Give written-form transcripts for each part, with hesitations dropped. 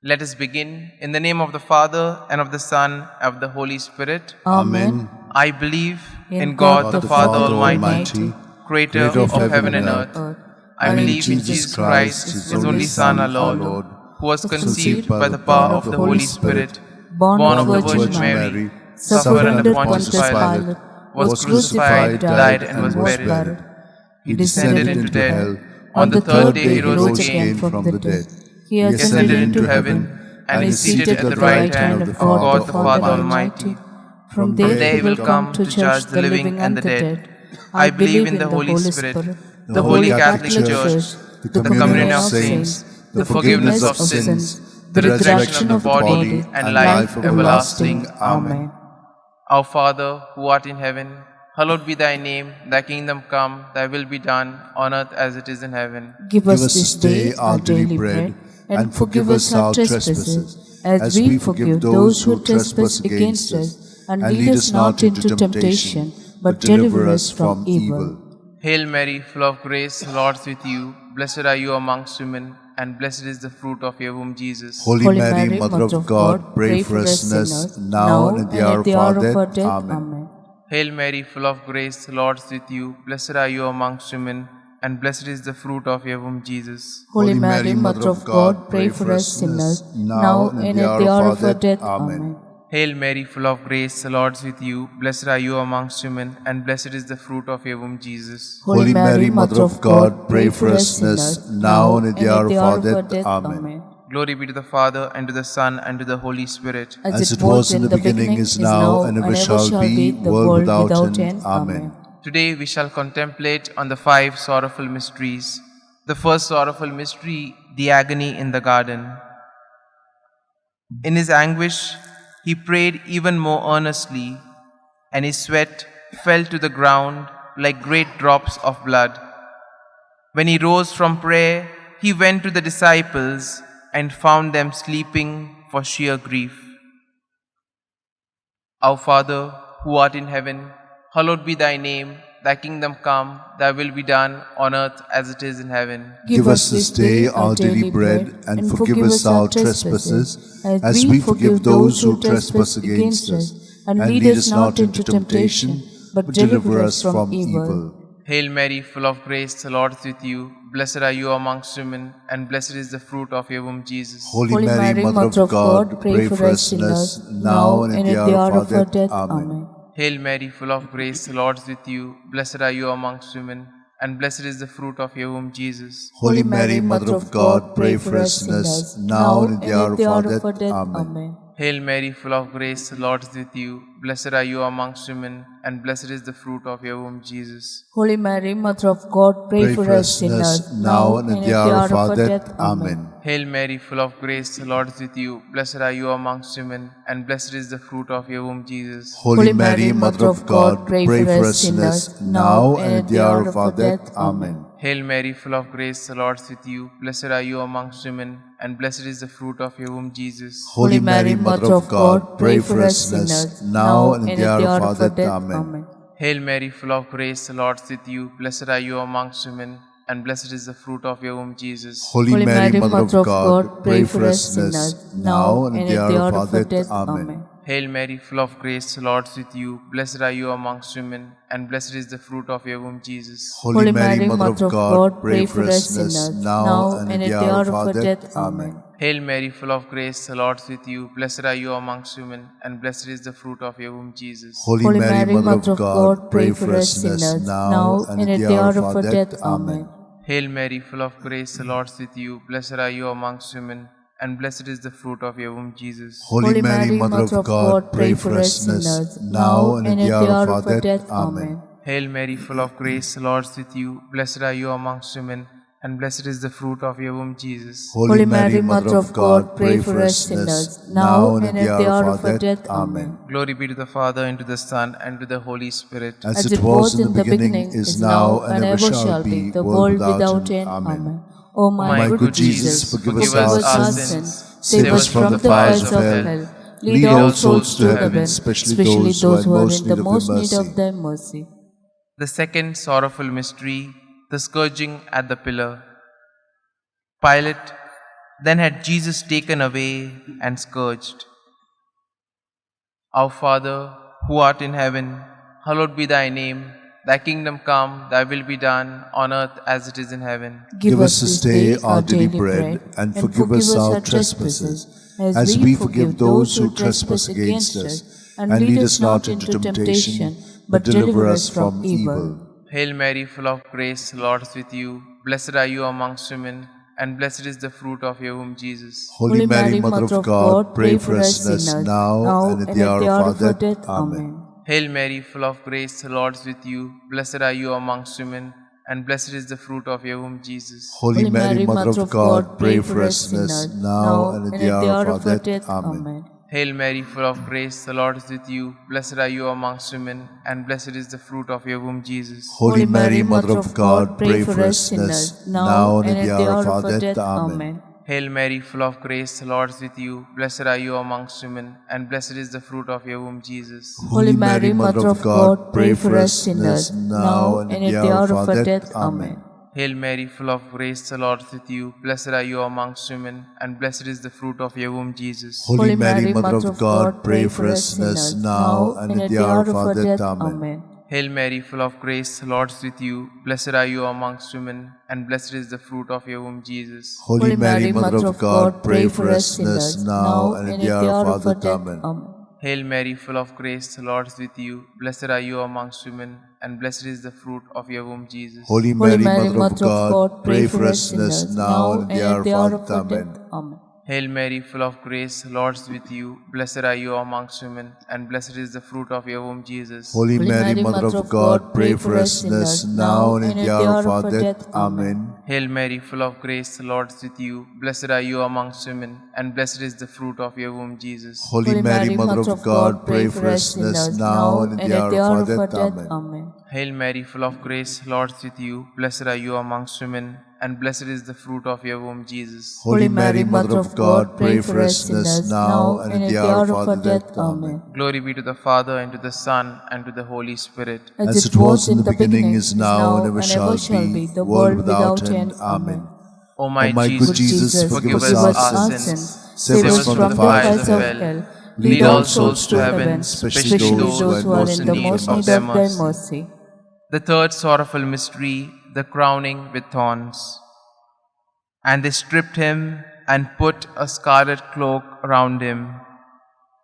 Let us begin in the name of the Father, and of the Son, and of the Holy Spirit. Amen. I believe in God the Father Almighty, creator of heaven and earth. I believe in Jesus Christ, his only Son, our Lord, who was conceived by the power of the Holy Spirit, born of the Virgin Mary, suffered under Pontius Pilate, was crucified, died, and was buried. He descended into hell. On the third day he rose again from the dead. He ascended into heaven and is seated at the right hand of God the Father Almighty. From there he will come to judge the living and the dead. I believe in the Holy Spirit, the Holy Catholic Church, the communion of saints, the forgiveness of sins, the resurrection of the body, and life everlasting. Amen. Our Father, who art in heaven, hallowed be thy name. Thy kingdom come, thy will be done, on earth as it is in heaven. Give us this day our daily bread, and forgive us our trespasses, as we forgive those who trespass against us. And lead us not into temptation, but deliver us from evil. Hail Mary, full of grace, the Lord is with you. Blessed are you amongst women, and blessed is the fruit of your womb, Jesus. Holy Mary, Mother of God, pray for us sinners, now and at the hour of our death. Amen. Hail Mary, full of grace, the Lord is with you. Blessed are you amongst women, and blessed is the fruit of your womb, Jesus. Holy Mary, Mother of God, pray for us sinners, now and at the hour of our death. Amen. Hail Mary, full of grace, the Lord is with you. Blessed are you amongst women, and blessed is the fruit of your womb, Jesus. Holy Mary, Mother of God, pray for us sinners, now and at the hour of our death. Amen. Glory be to the Father, and to the Son, and to the Holy Spirit. As it was in the beginning, is now, and ever shall be, world without end. Amen. Today we shall contemplate on the 5 sorrowful mysteries. The first sorrowful mystery, the agony in the garden. In his anguish, he prayed even more earnestly, and his sweat fell to the ground like great drops of blood. When he rose from prayer, he went to the disciples and found them sleeping for sheer grief. Our Father, who art in heaven, hallowed be thy name. Thy kingdom come, thy will be done on earth as it is in heaven. Give us this day our daily bread, and forgive us our trespasses, as we forgive those who trespass against us. And lead us not into temptation, but deliver us from evil. Hail Mary, full of grace, the Lord is with you. Blessed are you amongst women, and blessed is the fruit of your womb, Jesus. Holy Mary, Mother of God, pray for us sinners, now and at the hour of our death. Amen. Hail Mary, full of grace, the Lord is with you. Blessed are you amongst women, and blessed is the fruit of your womb, Jesus. Holy Mary, Mother of God, pray for us sinners, now and at the hour of our death. Amen. Hail Mary, full of grace, the Lord is with you. Blessed are you amongst women, and blessed is the fruit of your womb, Jesus. Holy Mary, Mother of God, pray for us sinners, now and at the hour of our death. Amen. Hail Mary, full of grace, the Lord is with you. Blessed are you amongst women, and blessed is the fruit of your womb, Jesus. Holy Mary, Mother of God, pray for us sinners, now and at the hour of our death. Amen. Hail Mary, full of grace, the Lord is with you. Blessed are you amongst women, and blessed is the fruit of your womb, Jesus. Holy Mary, Mother of God, pray for us sinners, now and at the hour of our death. Amen. Hail Mary, full of grace, the Lord is with you. Blessed are you amongst women, and blessed is the fruit of your womb, Jesus. Holy Mary, Mother of God, pray for us sinners, now and at the hour of our death. Amen. Hail Mary, full of grace, the Lord is with you. Blessed are you amongst women, and blessed is the fruit of your womb, Jesus. Holy Mary, Mother of God, pray for us sinners, now and at the hour of our death. Amen. Hail Mary, full of grace, the Lord is with you. Blessed are you amongst women, and blessed is the fruit of your womb, Jesus. Holy Mary, Mother of God, pray for us sinners, now and at the hour of our death. Amen. Hail Mary, full of grace, the Lord is with you. Blessed are you amongst women, and blessed is the fruit of your womb, Jesus. Holy Mary, Mother of God, pray for us sinners, now and at the hour of our death. Amen. Hail Mary, full of grace, the Lord is with you. Blessed are you amongst women, and blessed is the fruit of your womb, Jesus. Holy Mary, Mother of God, pray for us sinners, now and at the hour of our death. Amen. Glory be to the Father, and to the Son, and to the Holy Spirit. As it was in the beginning, is now, and ever shall be, the world without end. Amen. O my good Jesus, forgive us our sins, save us from the fires of hell, lead all souls to heaven, especially those who are in the most need of thy mercy. The second sorrowful mystery, the scourging at the pillar. Pilate, then had Jesus taken away and scourged. Our Father, who art in heaven, hallowed be thy name. Thy kingdom come, thy will be done, on earth as it is in heaven. Give us this day our daily bread, and forgive us our trespasses, as we forgive those who trespass against us. And lead us not into temptation, but deliver us from evil. Hail Mary, full of grace, the Lord is with you. Blessed are you amongst women, and blessed is the fruit of your womb, Jesus. Holy Mary, Mother of God, pray for us sinners, now and at the hour of our death. Amen. Hail Mary, full of grace, the Lord is with you. Blessed are you amongst women, and blessed is the fruit of your womb, Jesus. Holy Mary, Mother of God, pray for us sinners, now and at the hour of our death. Amen. Hail Mary, full of grace, the Lord is with you. Blessed are you amongst women, and blessed is the fruit of your womb, Jesus. Holy Mary, Mother of God, pray for us sinners, now and at the hour of our death. Amen. Hail Mary, full of grace, the Lord is with you. Blessed are you amongst women, and blessed is the fruit of your womb, Jesus. Holy Mary, Mother of God, pray for us sinners, now and at the hour of our death. Amen. Hail Mary, full of grace, the Lord is with you. Blessed are you amongst women, and blessed is the fruit of your womb, Jesus. Holy Mary, Mother of God, pray for us sinners, now and at the hour of our death. Amen. Hail Mary, full of grace, the Lord is with you. Blessed are you amongst women, and blessed is the fruit of your womb, Jesus. Holy Mary, Mother of God, pray for us sinners, now and at the hour of our death. Amen. Hail Mary, full of grace, the Lord is with you. Blessed are you amongst women, and blessed is the fruit of your womb, Jesus. Holy Mary, Mother of God, pray for us sinners, now and at the hour of our death. Amen. Hail Mary, full of grace, the Lord is with you. Blessed are you amongst women, and blessed is the fruit of your womb, Jesus. Holy Mary, Mother of God, pray for us sinners, now and at the hour of our death. Amen. Hail Mary, full of grace, the Lord is with you. Blessed are you amongst women, and blessed is the fruit of your womb, Jesus. Holy Mary, Mother of God, pray for us sinners, now and at the hour of our death. Amen. Hail Mary, full of grace, the Lord is with you. Blessed are you amongst women, and blessed is the fruit of your womb, Jesus. Holy Mary, Mother of God, pray for us sinners, now and at the hour of our death. Amen. Glory be to the Father, and to the Son, and to the Holy Spirit. As it was in the beginning, is now, and ever shall be, the world without end. Amen. O my good Jesus, forgive us our sins, save us from the fires of hell, lead all souls to heaven, especially those who are in the most need of thy mercy. The third sorrowful mystery, the crowning with thorns. And they stripped him and put a scarlet cloak around him.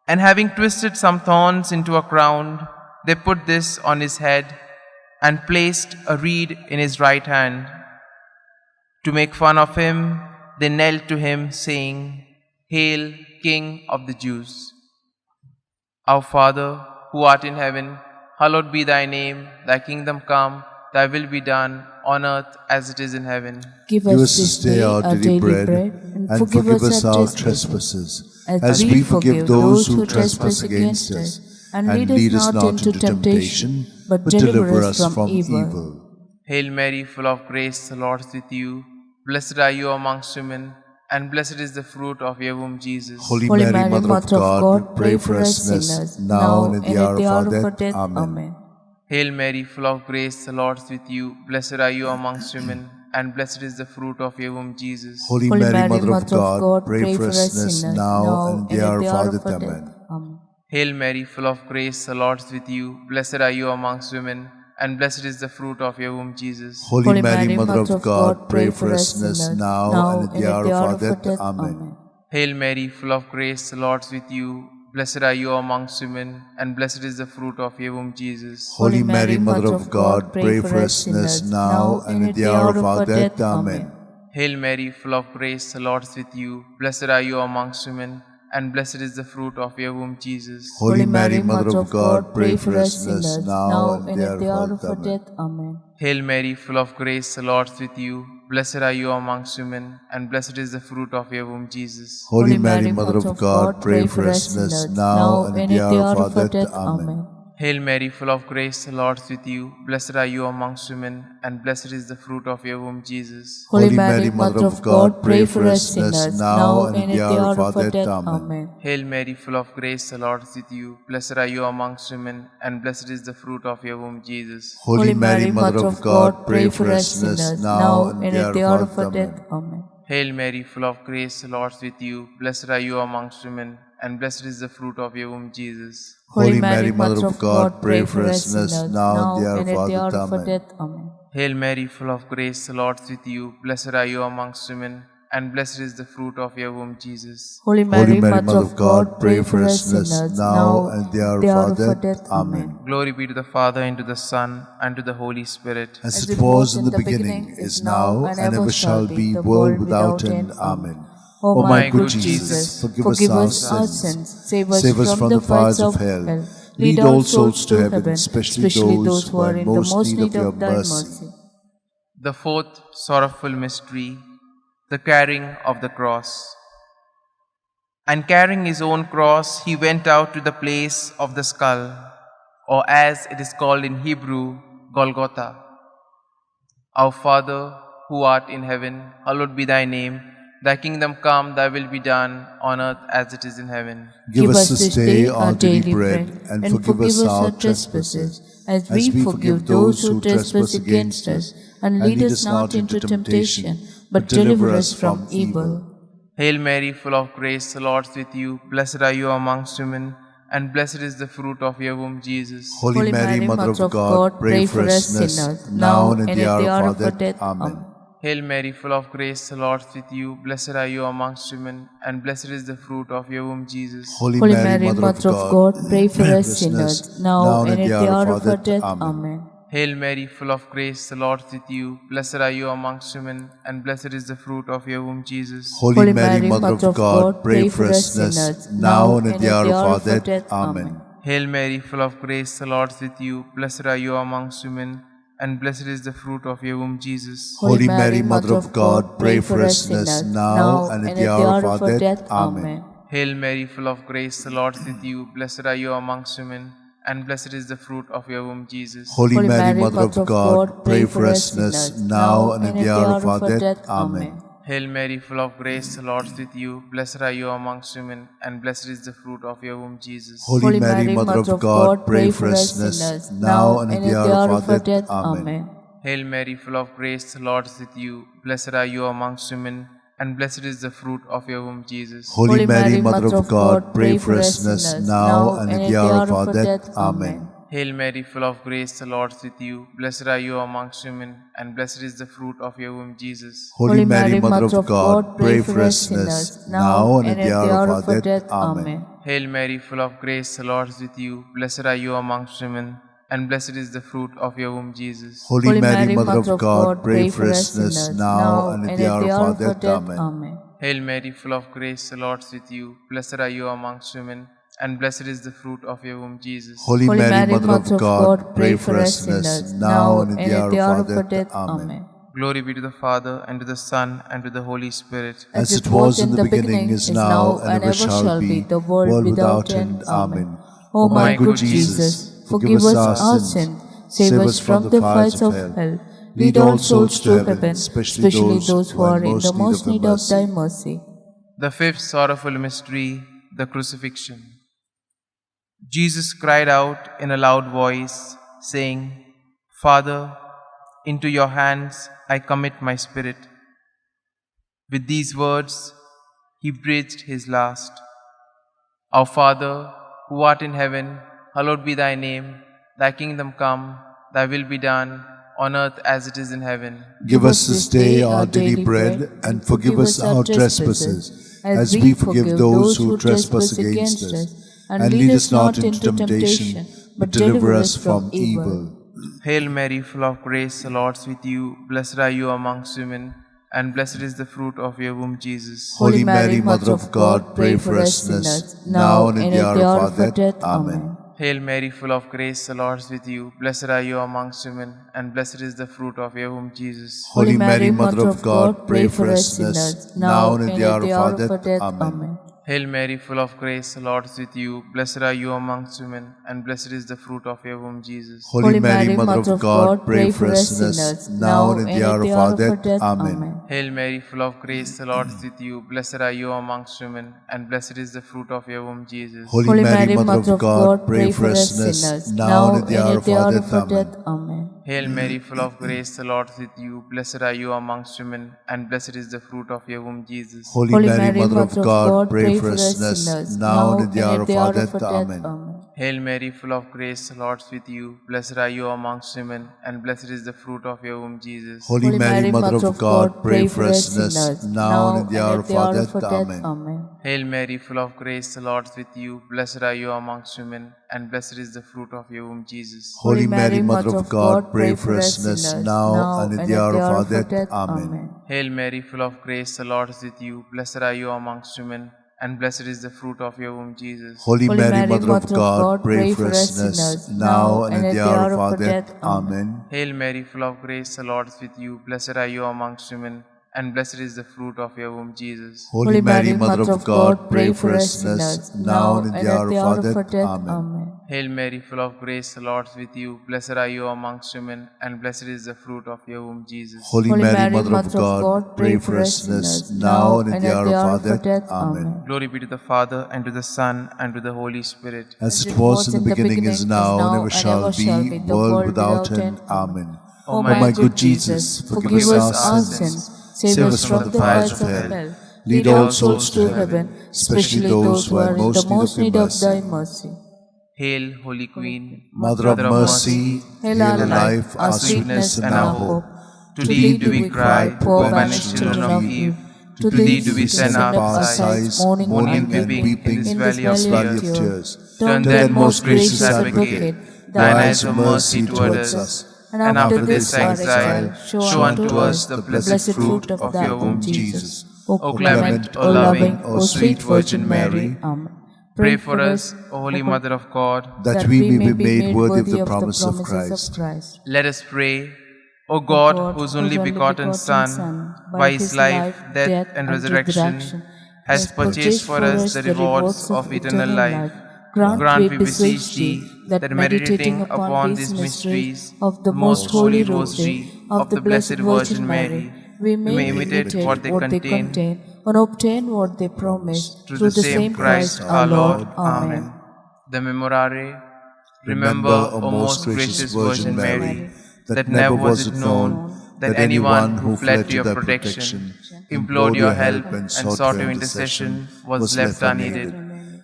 And having twisted some thorns into a crown, they put this on his head and placed a reed in his right hand. To make fun of him, they knelt to him, saying, Hail, King of the Jews! Our Father, who art in heaven, hallowed be thy name. Thy kingdom come, thy will be done, on earth as it is in heaven. Give us this day our daily bread, and forgive us our trespasses, as we forgive those who trespass against us. And lead us not into temptation, but deliver us from evil. Hail Mary, full of grace, the Lord is with you. Blessed are you amongst women, and blessed is the fruit of your womb, Jesus. Holy Mary, Mother of God, pray for us sinners, now and at the hour of our death. Amen. Hail Mary, full of grace, the Lord is with you. Blessed are you amongst women, and blessed is the fruit of your womb, Jesus. Holy Mary, Mother of God, pray for us sinners, now and at the hour of our death. Amen. Hail Mary, full of grace, the Lord is with you. Blessed are you amongst women, and blessed is the fruit of your womb, Jesus. Holy Mary, Mother of God, pray for us sinners, now and at the hour of our death. Amen. Hail Mary, full of grace, the Lord is with you. Blessed are you amongst women, and blessed is the fruit of your womb, Jesus. Holy Mary, Mother of God, pray for us sinners, now and at the hour of our death. Amen. Hail Mary, full of grace, the Lord is with you. Blessed are you amongst women, and blessed is the fruit of your womb, Jesus. Holy Mary, Mother of God, pray for us sinners, now and at the hour of our death. Amen. Hail Mary, full of grace, the Lord is with you. Blessed are you amongst women, and blessed is the fruit of your womb, Jesus. Holy Mary, Mother of God, pray for us sinners, now and at the hour of our death. Amen. Hail Mary, full of grace, the Lord is with you. Blessed are you amongst women, and blessed is the fruit of your womb, Jesus. Holy Mary, Mother of God, pray for us sinners, now and at the hour of our death. Amen. Hail Mary, full of grace, the Lord is with you. Blessed are you amongst women, and blessed is the fruit of your womb, Jesus. Holy Mary, Mother of God, pray for us sinners, now and at the hour of our death. Amen. Hail Mary, full of grace, the Lord is with you. Blessed are you amongst women, and blessed is the fruit of your womb, Jesus. Holy Mary, Mother of God, pray for us sinners, now and at the hour of our death. Amen. Hail Mary, full of grace, the Lord is with you. Blessed are you amongst women, and blessed is the fruit of your womb, Jesus. Holy Mary, Mother of God, pray for us sinners, now and at the hour of our death. Amen. Glory be to the Father, and to the Son, and to the Holy Spirit. As it was in the beginning, is now, and ever shall be, world without end. Amen. O my good Jesus, forgive us our sins, save us from the fires of hell. Lead all souls to heaven, especially those who are in the most need of thy mercy. The fourth sorrowful mystery, the carrying of the cross. And carrying his own cross, he went out to the place of the skull, or as it is called in Hebrew, Golgotha. Our Father, who art in heaven, hallowed be thy name. Thy kingdom come, thy will be done, on earth as it is in heaven. Give us this day our daily bread, and forgive us our trespasses, as we forgive those who trespass against us. And lead us not into temptation, but deliver us from evil. Hail Mary, full of grace, the Lord is with you. Blessed are you amongst women, and blessed is the fruit of your womb, Jesus. Holy Mary, Mother of God, pray for us sinners, now and at the hour of our death. Amen. Hail Mary, full of grace, the Lord is with you. Blessed are you amongst women, and blessed is the fruit of your womb, Jesus. Holy Mary, Mother of God, pray for us sinners, now and at the hour of our death. Amen. Hail Mary, full of grace, the Lord is with you. Blessed are you amongst women, and blessed is the fruit of your womb, Jesus. Holy Mary, Mother of God, pray for us sinners, now and at the hour of our death. Amen. Hail Mary, full of grace, the Lord is with you. Blessed are you amongst women, and blessed is the fruit of your womb, Jesus. Holy Mary, Mother of God, pray for us sinners, now and at the hour of our death. Amen. Hail Mary, full of grace, the Lord is with you. Blessed are you amongst women, and blessed is the fruit of your womb, Jesus. Holy Mary, Mother of God, pray for us sinners, now and at the hour of our death. Amen. Hail Mary, full of grace, the Lord is with you. Blessed are you amongst women, and blessed is the fruit of your womb, Jesus. Holy Mary, Mother of God, pray for us sinners, now and at the hour of our death. Amen. Hail Mary, full of grace, the Lord is with you. Blessed are you amongst women, and blessed is the fruit of your womb, Jesus. Holy Mary, Mother of God, pray for us sinners, now and at the hour of our death. Amen. Hail Mary, full of grace, the Lord is with you. Blessed are you amongst women, and blessed is the fruit of your womb, Jesus. Holy Mary, Mother of God, pray for us sinners, now and at the hour of our death. Amen. Hail Mary, full of grace, the Lord is with you. Blessed are you amongst women, and blessed is the fruit of your womb, Jesus. Holy Mary, Mother of God, pray for us sinners, now and at the hour of our death. Amen. Hail Mary, full of grace, the Lord is with you. Blessed are you amongst women, and blessed is the fruit of your womb, Jesus. Holy Mary, Mother of God, pray for us sinners, now and at the hour of our death. Amen. Glory be to the Father, and to the Son, and to the Holy Spirit. As it was in the beginning, is now, and ever shall be, the world without end. Amen. O my good Jesus, forgive us our sins, save us from the fires of hell. Lead all souls to heaven, especially those who are in the most need of thy mercy. The fifth sorrowful mystery, the crucifixion. Jesus cried out in a loud voice, saying, Father, into your hands I commit my spirit. With these words, he breathed his last. Our Father, who art in heaven, hallowed be thy name. Thy kingdom come, thy will be done, on earth as it is in heaven. Give us this day our daily bread, and forgive us our trespasses, as we forgive those who trespass against us. And lead us not into temptation, but deliver us from evil. Hail Mary, full of grace, the Lord is with you. Blessed are you amongst women, and blessed is the fruit of your womb, Jesus. Holy Mary, Mother of God, pray for us sinners, now and at the hour of our death. Amen. Hail Mary, full of grace, the Lord is with you. Blessed are you amongst women, and blessed is the fruit of your womb, Jesus. Holy Mary, Mother of God, pray for us sinners, now and at the hour of our death. Amen. Hail Mary, full of grace, the Lord is with you. Blessed are you amongst women, and blessed is the fruit of your womb, Jesus. Holy Mary, Mother of God, pray for us sinners, now and at the hour of our death. Amen. Hail Mary, full of grace, the Lord is with you. Blessed are you amongst women, and blessed is the fruit of your womb, Jesus. Holy Mary, Mother of God, pray for us sinners, now and at the hour of our death. Amen. Hail Mary, full of grace, the Lord is with you. Blessed are you amongst women, and blessed is the fruit of your womb, Jesus. Holy Mary, Mother of God, pray for us sinners, now and at the hour of our death. Amen. Hail Mary, full of grace, the Lord is with you. Blessed are you amongst women, and blessed is the fruit of your womb, Jesus. Holy Mary, Mother of God, pray for us sinners, now and at the hour of our death. Amen. Hail Mary, full of grace, the Lord is with you. Blessed are you amongst women, and blessed is the fruit of your womb, Jesus. Holy Mary, Mother of God, pray for us sinners, now and at the hour of our death. Amen. Hail Mary, full of grace, the Lord is with you. Blessed are you amongst women, and blessed is the fruit of your womb, Jesus. Holy Mary, Mother of God, pray for us sinners, now and at the hour of our death. Amen. Hail Mary, full of grace, the Lord is with you. Blessed are you amongst women, and blessed is the fruit of your womb, Jesus. Holy Mary, Mother of God, pray for us sinners, now and at the hour of our death. Amen. Hail Mary, full of grace, the Lord is with you. Blessed are you amongst women, and blessed is the fruit of your womb, Jesus. Holy Mary, Mother of God, pray for us sinners, now and at the hour of our death. Amen. Glory be to the Father, and to the Son, and to the Holy Spirit. As it was in the beginning, is now, and ever shall be, world without end. Amen. O my good Jesus, forgive us our sins, save us from the fires of hell, lead all souls to heaven, especially those who are in the most need of thy mercy. Hail, Holy Queen, Mother of mercy, hail our life, our sweetness, and our hope. To thee do we cry, poor banished children of Eve. To thee do we send our sighs, mourning and weeping in this valley of tears. Turn then, most gracious Advocate, thine eyes of mercy towards us, and after this exile, show unto us the blessed fruit of your womb, Jesus. O clement, O loving, O sweet Virgin Mary, pray for us, O Holy Mother of God, that we may be made worthy of the promise of Christ. Let us pray. O God, whose only begotten Son, by his life, death, and resurrection, has purchased for us the rewards of eternal life, grant, we beseech thee, that meditating upon these mysteries of the most holy Rosary of the Blessed Virgin Mary, we may imitate what they contain and obtain what they promise, through the same Christ our Lord. Amen. The Memorare. Remember, O most gracious Virgin Mary, that never was it known that anyone who fled to your protection, implored your help, and sought your intercession was left unneeded.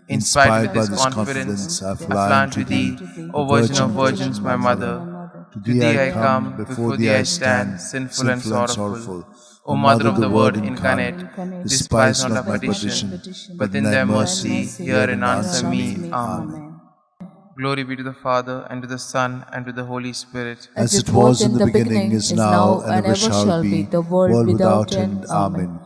Inspired with this confidence, I fly to thee, O Virgin of Virgins, my Mother. To thee I come, before thee I stand, sinful and sorrowful. O Mother of the Word incarnate, despise not our petition, but in thy mercy hear and answer me. Amen. Glory be to the Father, and to the Son, and to the Holy Spirit. As it was in the beginning, is now, and ever shall be, the world without end. Amen.